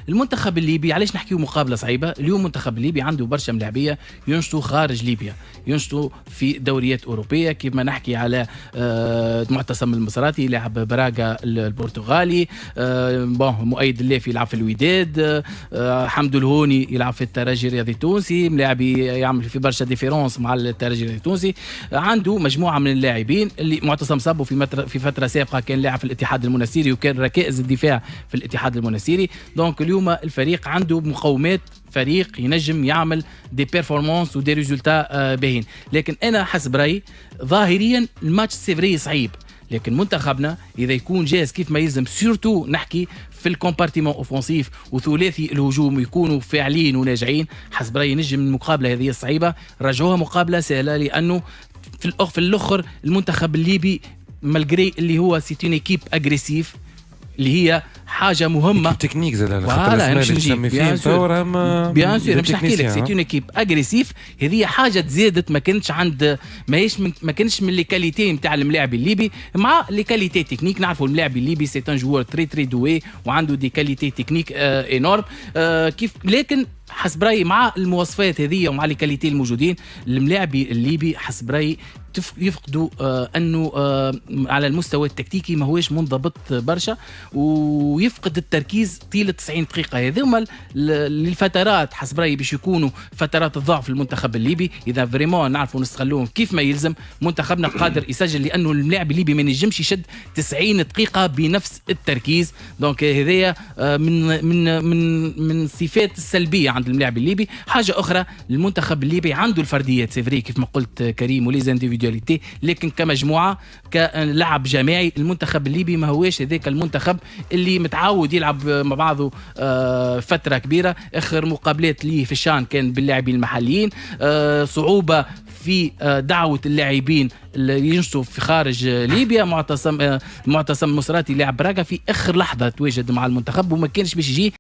المنتخب الليبي علاش نحكيو مقابله صعيبه؟ اليوم المنتخب الليبي عنده برشا ملاعبيه ينشطوا خارج ليبيا، ينشطوا في دوريات اوروبيه، كيف ما نحكي على معتصم المصراتي لاعب براغا البرتغالي، مؤيد اللافي يلعب في الوداد، حمد الهوني يلعب في الترجي الرياضي التونسي، ملاعبي يعمل في برشا ديفيرونس مع الترجي الرياضي التونسي. عنده مجموعه من اللاعبين اللي معتصم صبو في فتره سابقه كان لاعب في الاتحاد المنستيري وكان ركائز الدفاع في الاتحاد المنستيري. دونك اليوم الفريق عنده مقومات فريق ينجم يعمل دي بيرفورمانس ودي ريزولتا باهين، لكن انا حسب رايي ظاهريا الماتش سيفري صعيب، لكن منتخبنا اذا يكون جاهز كيف ما يلزم، سورتو نحكي في الكومبارتيمون اوفونسيف وثلاثي الهجوم يكونوا فاعلين وناجعين، حسب رايي نجم المقابله هذه الصعيبه رجعوها مقابله سهله، لانه في الاخر المنتخب الليبي مالجري اللي هو سيتون ايكيب اجريسيف اللي هي حاجه مهمه تكنيك زاد فوالا مش نجي بيان سور مش نحكي لك سي اون ايكيب اجريسيف، هذه حاجه تزادت ما كانتش عند ما كانش من لي كاليتي نتاع الملاعب الليبي مع لي كاليتي تكنيك. نعرفوا الملاعب الليبي سي ان جوار تري دوي وعنده دي كاليتي تكنيك انورم كيف، لكن حسب رايي مع المواصفات هذه ومع لي كاليتي الموجودين الملاعبي الليبي حسب رايي يفقدوا انه على المستوى التكتيكي ما هوش منضبط برشا، ويفقد التركيز طيله 90 دقيقه. هذوما للفترات حسب رايي باش يكونوا فترات الضعف المنتخب الليبي، اذا فريمون نعرفوا نستغلوهم كيف ما يلزم منتخبنا قادر يسجل، لانه اللاعب الليبي ما ينجمش يشد 90 دقيقه بنفس التركيز. دونك هذايا من الصفات السلبيه عند اللاعب الليبي. حاجه اخرى المنتخب الليبي عنده الفرديات سيفري كيف ما قلت كريم وليز انديفيدواليتي، لكن كمجموعه كلعب جماعي المنتخب الليبي ما هوش هذاك المنتخب اللي متعود يلعب مع بعضه فتره كبيره. اخر مقابلات ليه في الشان كان باللاعبين المحليين، صعوبه في دعوه اللاعبين اللي ينشطوا في خارج ليبيا. معتصم مصراتي لاعب براغا في اخر لحظه تواجد مع المنتخب وما كانش باش يجي